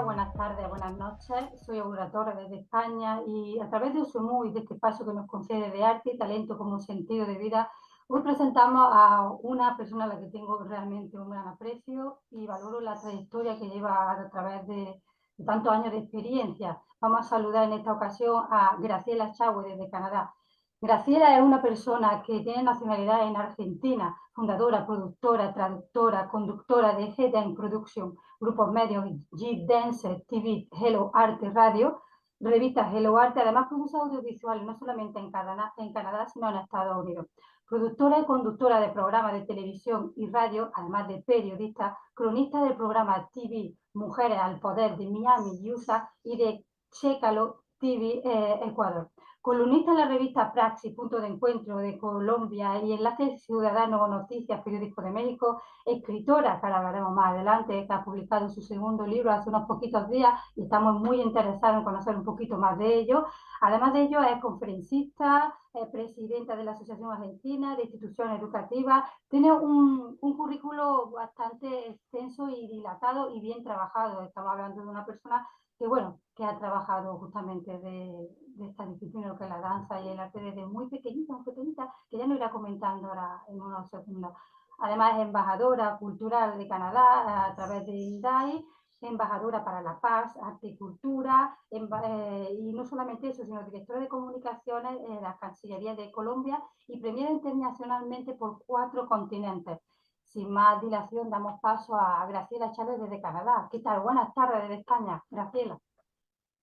buenas tardes, buenas noches. Soy Aurora Torres desde España y a través de Usumu y de este espacio que nos concede de arte y talento como sentido de vida, hoy presentamos a una persona a la que tengo realmente un gran aprecio y valoro la trayectoria que lleva a través de tantos años de experiencia. Vamos a saludar en esta ocasión a Graciela Chagüe desde Canadá. Graciela es una persona que tiene nacionalidad en Argentina, fundadora, productora, traductora, conductora de Head Production, grupos medios G-Dance, TV, Hello Arte Radio, revistas Hello Arte. Además produce audiovisuales no solamente en Canadá, sino en Estados Unidos. Productora y conductora de programas de televisión y radio, además de periodista, cronista del programa TV Mujeres al Poder de Miami, USA y de Chécalo TV Ecuador. Columnista en la revista Praxis, Punto de Encuentro de Colombia y Enlace Ciudadano Noticias, Periódico de México, escritora, que ahora hablaremos más adelante, que ha publicado su segundo libro hace unos poquitos días y estamos muy interesados en conocer un poquito más de ello. Además de ello, es conferencista, es presidenta de la Asociación Argentina de Instituciones Educativas, tiene un currículo bastante extenso y dilatado y bien trabajado. Estamos hablando de una persona que, bueno, que ha trabajado justamente de esta disciplina, lo que es la danza y el arte desde muy pequeñita, que ya no irá comentando ahora en unos segundos. Además es embajadora cultural de Canadá a través de INDAI, embajadora para la paz, arte y cultura, y no solamente eso, sino directora de comunicaciones en la Cancillería de Colombia y premiada internacionalmente por 4 continentes. Sin más dilación, damos paso a Graciela Chávez desde Canadá. ¿Qué tal? Buenas tardes desde España, Graciela.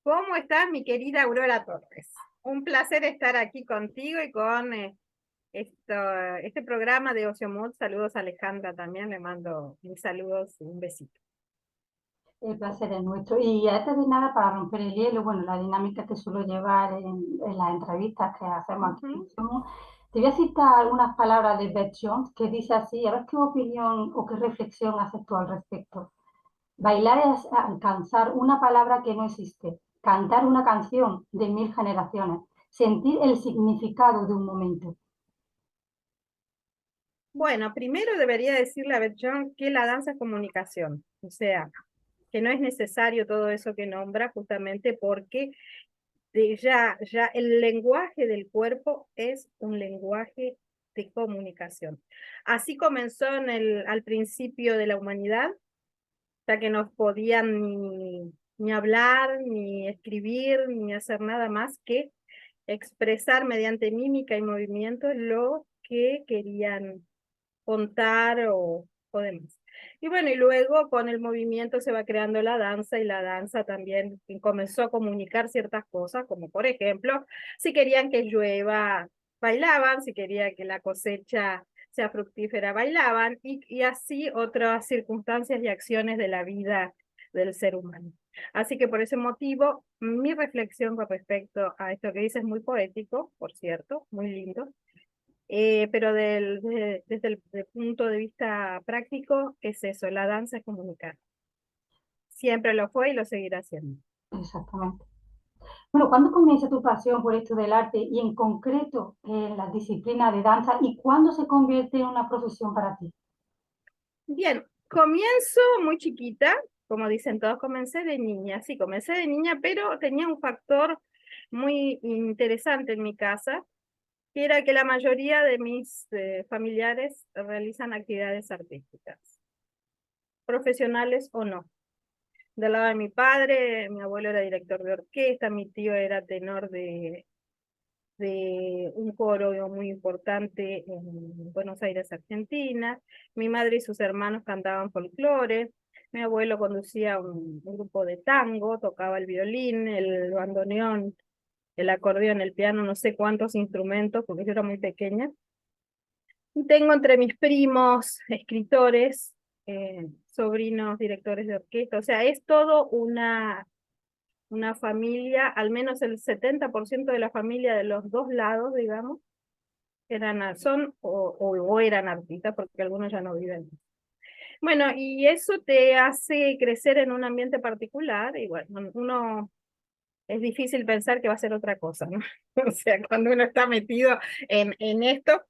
¿Cómo estás, mi querida Aurora Torres? Un placer estar aquí contigo y con este programa de Ocio Mood. Saludos a Alejandra también, le mando mis saludos y un besito. El placer es nuestro. Y antes de nada, para romper el hielo, bueno, la dinámica que suelo llevar en las entrevistas que hacemos aquí, te voy a citar algunas palabras de Beth Jones que dice así, a ver qué opinión o qué reflexión haces tú al respecto. Bailar es alcanzar una palabra que no existe, cantar una canción de 1000 generaciones, sentir el significado de un momento. Bueno, primero debería decirle a Beth John que la danza es comunicación, o sea, que no es necesario todo eso que nombra justamente porque ya el lenguaje del cuerpo es un lenguaje de comunicación. Así comenzó al principio de la humanidad, ya que no podían ni hablar, ni escribir, ni hacer nada más que expresar mediante mímica y movimiento lo que querían contar o demás. Y bueno, y luego con el movimiento se va creando la danza y la danza también comenzó a comunicar ciertas cosas, como por ejemplo, si querían que llueva, bailaban, si querían que la cosecha sea fructífera, bailaban, y así otras circunstancias y acciones de la vida del ser humano. Así que por ese motivo, mi reflexión con respecto a esto que dices es muy poético, por cierto, muy lindo, pero desde el punto de vista práctico es eso, la danza es comunicar. Siempre lo fue y lo seguirá siendo. Exactamente. Bueno, ¿cuándo comienza tu pasión por esto del arte y en concreto en la disciplina de danza y cuándo se convierte en una profesión para ti? Bien, comienzo muy chiquita, como dicen todos, comencé de niña, sí, comencé de niña, pero tenía un factor muy interesante en mi casa, que era que la mayoría de mis familiares realizan actividades artísticas, profesionales o no. Del lado de mi padre, mi abuelo era director de orquesta, mi tío era tenor de un coro muy importante en Buenos Aires, Argentina. Mi madre y sus hermanos cantaban folclore. Mi abuelo conducía un grupo de tango, tocaba el violín, el bandoneón, el acordeón, el piano, no sé cuántos instrumentos, porque yo era muy pequeña. Y tengo entre mis primos escritores, sobrinos directores de orquesta, o sea, es todo una familia, al menos el 70% de la familia de los dos lados, digamos, son o eran artistas, porque algunos ya no viven. Bueno, y eso te hace crecer en un ambiente particular, y bueno, uno es difícil pensar que va a ser otra cosa, ¿no? O sea, cuando uno está metido en esto.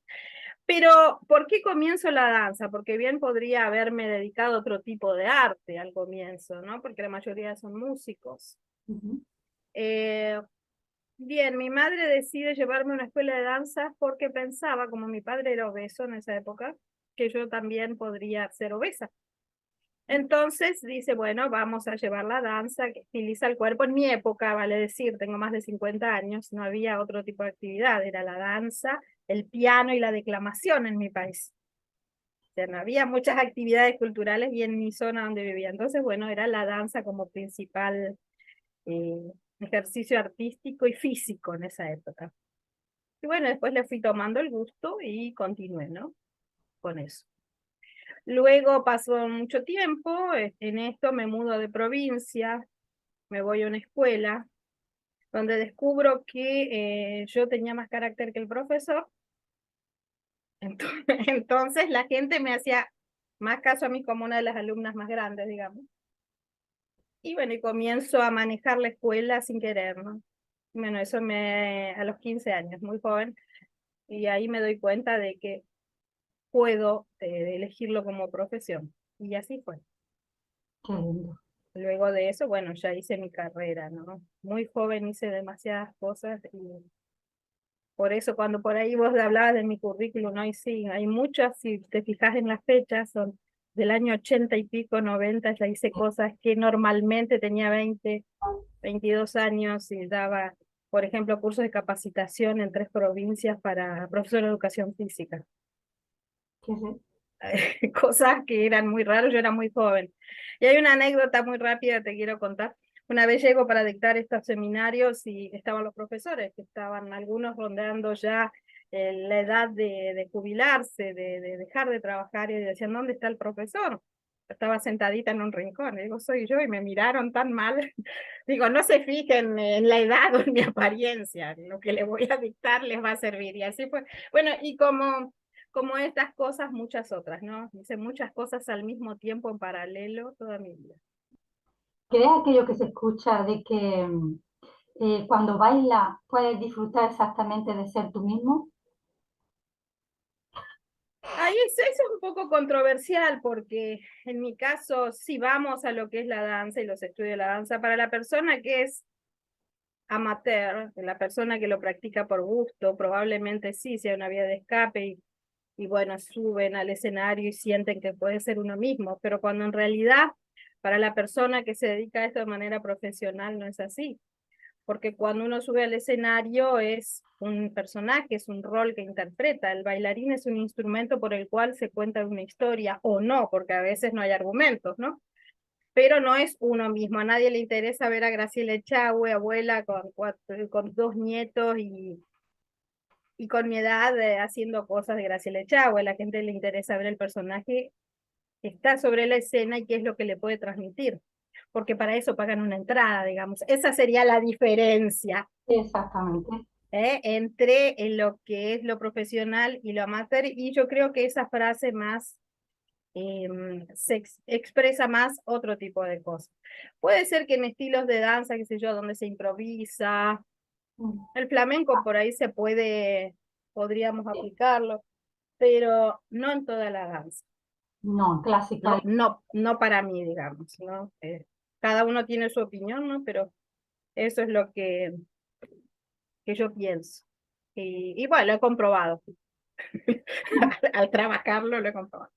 Pero, ¿por qué comienzo la danza? Porque bien podría haberme dedicado a otro tipo de arte al comienzo, ¿no? Porque la mayoría son músicos. Ujú. Eh, Bien, mi madre decide llevarme a una escuela de danza porque pensaba, como mi padre era obeso en esa época, que yo también podría ser obesa. Entonces dice, bueno, vamos a llevar la danza que estiliza el cuerpo. En mi época, vale decir, tengo más de 50 años, no había otro tipo de actividad, era la danza, el piano y la declamación en mi país. O sea, no había muchas actividades culturales y en mi zona donde vivía. Entonces, bueno, era la danza como principal eh, ejercicio artístico y físico en esa época. Y bueno, después le fui tomando el gusto y continué, ¿no? Con eso. Luego pasó mucho tiempo, en esto me mudo de provincia, me voy a una escuela donde descubro que yo tenía más carácter que el profesor, entonces, entonces la gente me hacía más caso a mí como una de las alumnas más grandes, digamos. Y bueno, y comienzo a manejar la escuela sin querer, ¿no? Bueno, eso a los 15 años, muy joven, y ahí me doy cuenta de que puedo elegirlo como profesión. Y así fue. Qué lindo. Luego de eso, bueno, ya hice mi carrera, ¿no? Muy joven hice demasiadas cosas y por eso cuando por ahí vos hablabas de mi currículum, ¿no? Y sí, hay muchas, si te fijas en las fechas, son del año 80 y pico, 90, ya hice cosas que normalmente tenía 20, 22 años y daba, por ejemplo, cursos de capacitación en 3 provincias para profesor de educación física. Qué re- Cosas que eran muy raras, yo era muy joven. Y hay una anécdota muy rápida que te quiero contar. Una vez llego para dictar estos seminarios y estaban los profesores, que estaban algunos rondando ya la edad de jubilarse, de dejar de trabajar, y decían, ¿dónde está el profesor? Estaba sentadita en un rincón, y digo, soy yo, y me miraron tan mal. Digo, no se fijen en la edad o en mi apariencia, lo que les voy a dictar les va a servir. Y así fue. Bueno, y como estas cosas, muchas otras, ¿no? Hice muchas cosas al mismo tiempo, en paralelo, toda mi vida. ¿Crees aquello que se escucha de que cuando baila puedes disfrutar exactamente de ser tú mismo? Ahí eso es un poco controversial porque en mi caso, si vamos a lo que es la danza y los estudios de la danza, para la persona que es amateur, la persona que lo practica por gusto, probablemente sí sea una vía de escape y bueno, suben al escenario y sienten que puede ser uno mismo, pero cuando en realidad para la persona que se dedica a esto de manera profesional no es así. Porque cuando uno sube al escenario es un personaje, es un rol que interpreta. El bailarín es un instrumento por el cual se cuenta una historia, o no, porque a veces no hay argumentos, ¿no? Pero no es uno mismo. A nadie le interesa ver a Graciela Echagüe, abuela con 2 nietos y con mi edad haciendo cosas de Graciela Echagüe. A la gente le interesa ver el personaje que está sobre la escena y qué es lo que le puede transmitir. Porque para eso pagan una entrada, digamos. Esa sería la diferencia Exactamente. entre lo que es lo profesional y lo amateur, y yo creo que esa frase más expresa más otro tipo de cosas. Puede ser que en estilos de danza, qué sé yo, donde se improvisa, Mm. el flamenco por ahí podríamos aplicarlo, pero no en toda la danza. No, clásica. No, no, no para mí, digamos, ¿no? Cada uno tiene su opinión, ¿no? Pero eso es lo que yo pienso. Y bueno, lo he comprobado. Al trabajarlo lo he comprobado.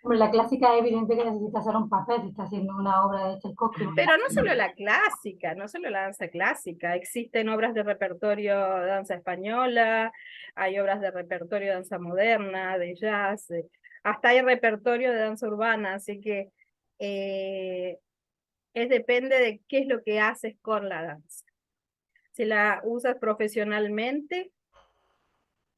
Hombre, la clásica es evidente que necesita hacer un papel, si está haciendo una obra de Tchaikovsky. Pero no solo la clásica, no solo la danza clásica, existen obras de repertorio de danza española, hay obras de repertorio de danza moderna, de jazz, hasta hay repertorio de danza urbana, así que eh, depende de qué es lo que haces con la danza. Si la usas profesionalmente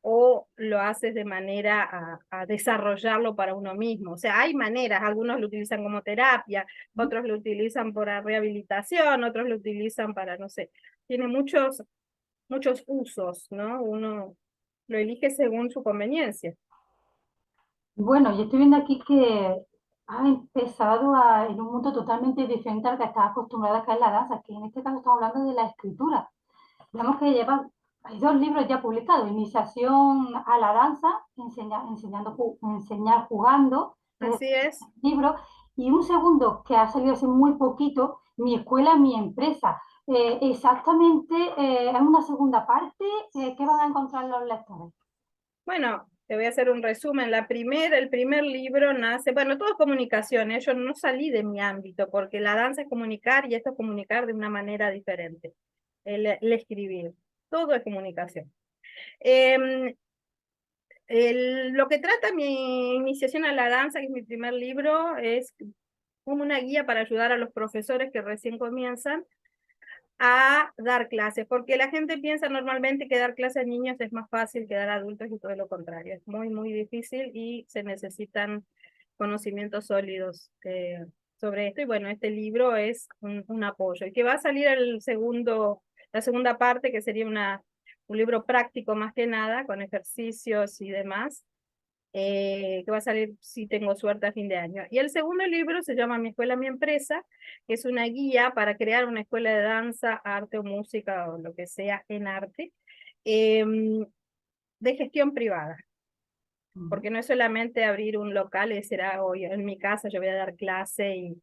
o lo haces de manera a desarrollarlo para uno mismo. O sea, hay maneras, algunos lo utilizan como terapia, otros lo utilizan para rehabilitación, otros lo utilizan para, no sé, tiene muchos usos, ¿no? Uno lo elige según su conveniencia. Bueno, yo estoy viendo aquí que has empezado en un mundo totalmente diferente al que estás acostumbrada, que es la danza, que en este caso estamos hablando de la escritura. Digamos que llevas hay dos libros ya publicados, Iniciación a la danza, enseñar jugando, que es Así es. el libro, y un segundo que ha salido hace muy poquito, Mi escuela, mi empresa. Exactamente, es una segunda parte, ¿qué van a encontrar los lectores? Bueno, te voy a hacer un resumen. El primer libro nace, bueno, todo es comunicación, ¿eh? Yo no salí de mi ámbito, porque la danza es comunicar y esto es comunicar de una manera diferente. El escribir, todo es comunicación. Em, lo que trata mi iniciación a la danza, que es mi primer libro, es como una guía para ayudar a los profesores que recién comienzan a dar clases, porque la gente piensa normalmente que dar clases a niños es más fácil que dar a adultos y todo lo contrario. Es muy, muy difícil y se necesitan conocimientos sólidos sobre esto. Y bueno, este libro es un apoyo. Y que va a salir la segunda parte, que sería un libro práctico más que nada, con ejercicios y demás, que va a salir, si tengo suerte, a fin de año. Y el segundo libro se llama Mi escuela, mi empresa, que es una guía para crear una escuela de danza, arte o música o lo que sea en arte, de gestión privada. Porque no es solamente abrir un local y decir, hoy en mi casa yo voy a dar clase y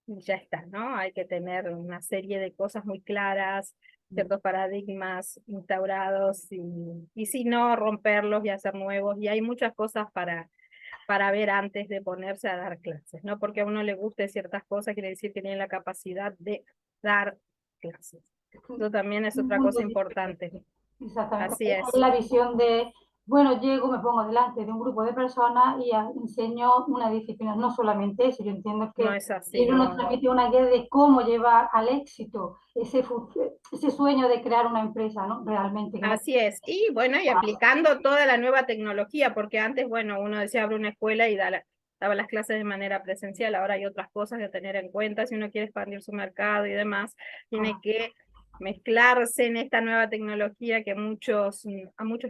ya está, ¿no? Hay que tener una serie de cosas muy claras, ciertos paradigmas instaurados y si no, romperlos y hacer nuevos. Y hay muchas cosas para ver antes de ponerse a dar clases, ¿no? Porque a uno le guste ciertas cosas, quiere decir que tiene la capacidad de dar clases. Eso también es otra cosa importante. Exactamente, Así es es. la visión de, bueno, llego, me pongo delante de un grupo de personas y enseño una disciplina, no solamente eso, yo entiendo No que es el así, libro nos no. transmite una guía de cómo llevar al éxito ese sueño de crear una empresa, ¿no? Realmente, que no. Así es. Y bueno, y aplicando toda la nueva tecnología, porque antes, bueno, uno decía abre una escuela y daba las clases de manera presencial, ahora hay otras cosas que tener en cuenta si uno quiere expandir su mercado y demás, tiene que mezclarse en esta nueva tecnología que a muchos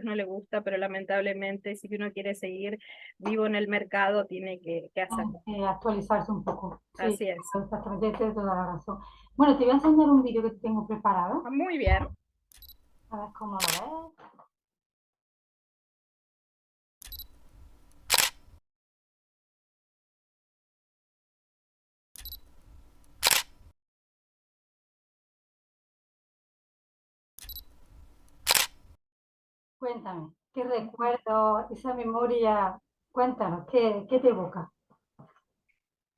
no les gusta, pero lamentablemente si uno quiere seguir vivo en el mercado, tiene que hacerlo. Actualizarse un poco. Sí, Así es. exactamente, tienes toda la razón. Bueno, te voy a enseñar un vídeo que tengo preparado, Muy bien. a ver cómo lo ves. Cuéntame, ¿qué recuerdo, esa memoria? Cuéntanos, ¿qué te evoca?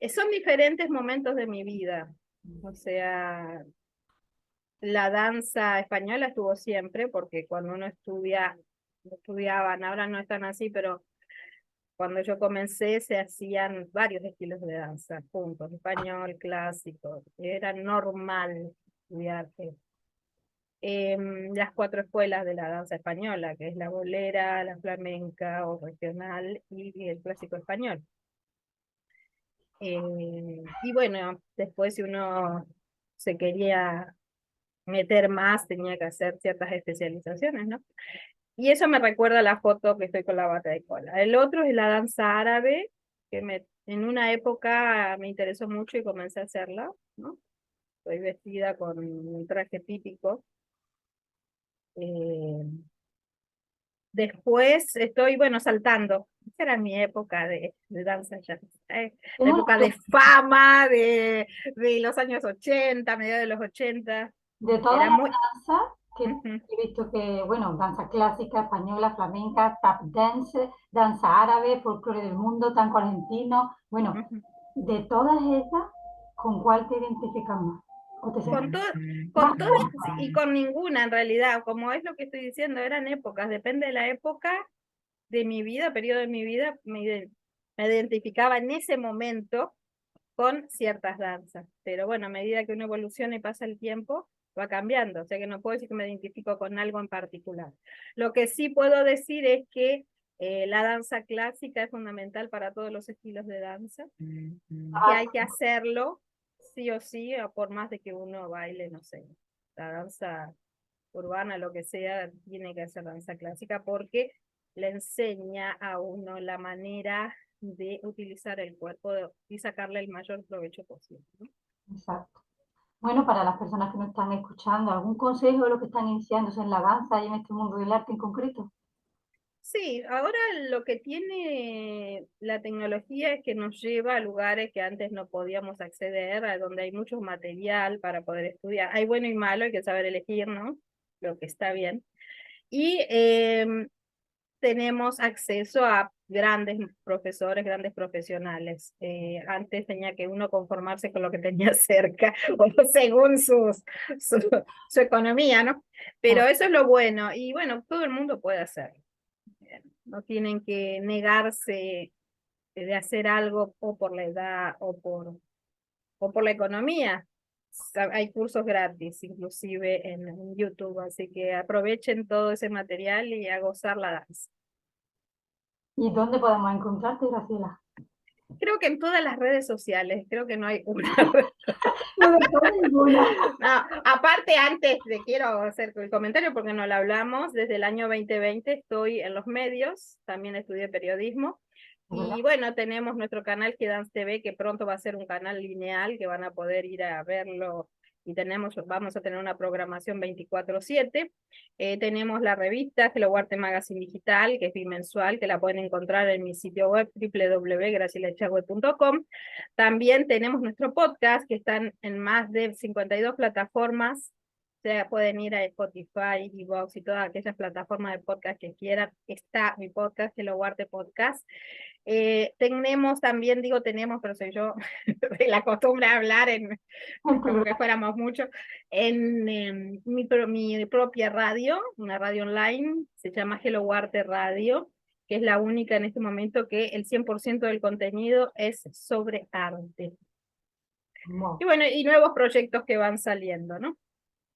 Son diferentes momentos de mi vida. O sea, la danza española estuvo siempre, porque cuando uno estudiaban, ahora no están así, pero cuando yo comencé se hacían varios estilos de danza juntos, español, clásico, era normal estudiar las cuatro escuelas de la danza española, que es la bolera, la flamenca o regional y el clásico español. Y bueno, después si uno se quería meter más, tenía que hacer ciertas especializaciones, ¿no? Y eso me recuerda a la foto que estoy con la bata de cola. El otro es la danza árabe, que en una época me interesó mucho y comencé a hacerla, ¿no? Estoy vestida con un traje típico. Eh, Después estoy, bueno, saltando. Esa era mi época de danza ya. La Tengo época de fama de los años 80, mediados de los 80. de todas Era las muy... danzas que Ujú, he visto que, bueno, danza clásica, española, flamenca, tap dance, danza árabe, folclore del mundo, tango argentino, bueno, ujú. de todas esas, ¿con cuál te identificas más? ¿O te sientes Con, to más con todas y con ninguna en realidad, como es lo que estoy diciendo, eran épocas, depende de la época de mi vida, periodo de mi vida, me identificaba en ese momento con ciertas danzas, pero bueno, a medida que uno evoluciona y pasa el tiempo, va cambiando, o sea que no puedo decir que me identifico con algo en particular. Lo que sí puedo decir es que la danza clásica es fundamental para todos los estilos de danza, que hay que hacerlo sí o sí, o por más de que uno baile, no sé, la danza urbana, lo que sea, tiene que hacer danza clásica porque le enseña a uno la manera de utilizar el cuerpo y sacarle el mayor provecho posible, ¿no? exacto? Bueno, para las personas que nos están escuchando, ¿algún consejo de lo que están iniciándose en la danza y en este mundo del arte en concreto? Sí, ahora lo que tiene la tecnología es que nos lleva a lugares que antes no podíamos acceder, a donde hay mucho material para poder estudiar. Hay bueno y malo, hay que saber elegir, ¿no? Lo que está bien. Y tenemos acceso a grandes profesores, grandes profesionales. Antes tenía que uno conformarse con lo que tenía cerca, o según su, su economía, ¿no? Pero Ah, eso es lo bueno. Y bueno, todo el mundo puede hacerlo. No tienen que negarse de hacer algo o por la edad o por la economía. Hay cursos gratis, inclusive en YouTube, así que aprovechen todo ese material y a gozar la danza. ¿y dónde podemos encontrarte, Graciela? Creo que en todas las redes sociales, creo que no hay una. No dejó ninguna. No, aparte, antes de quiero hacer el comentario porque no lo hablamos, desde el año 2020 estoy en los medios, también estudié periodismo. ¿De verdad? Y bueno, tenemos nuestro canal Dance TV, que pronto va a ser un canal lineal, que van a poder ir a verlo. Y vamos a tener una programación 24/7. Tenemos la revista Hello Arte Magazine Digital, que es bimensual, que la pueden encontrar en mi sitio web www.gracielechagüe.com. También tenemos nuestro podcast, que están en más de 52 plataformas. O sea, pueden ir a Spotify, Evox y todas aquellas plataformas de podcast que quieran. Está mi podcast, Hello Arte Podcast. Tenemos también, digo tenemos, pero soy yo de la costumbre de hablar En como plural. que fuéramos muchos, en mi propia radio, una radio online, se llama Hello Arte Radio, que es la única en este momento que el 100% del contenido es sobre arte. Y Wow. bueno, y nuevos proyectos que van saliendo, ¿no?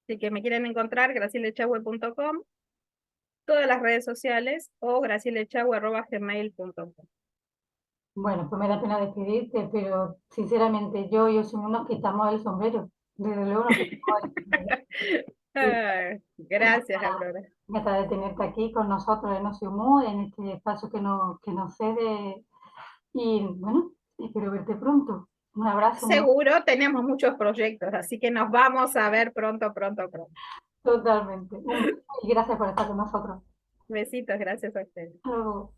Así que me quieren encontrar, gracielechagüe.com, todas las redes sociales o gracielechagüe@gmail.com. Bueno, pues me da pena despedirte, pero sinceramente yo y Osimún nos quitamos el sombrero. Desde luego nos quitamos el sombrero. Y Gracias, Aurora. encantada de tenerte aquí con nosotros en Osimún, en este espacio que nos cede. Y bueno, espero verte pronto. Un abrazo muy Seguro tenemos muchos proyectos, así que nos vamos a ver pronto, pronto, pronto. totalmente. Un beso y gracias por estar con nosotros. Besitos, gracias a ustedes. Hasta luego.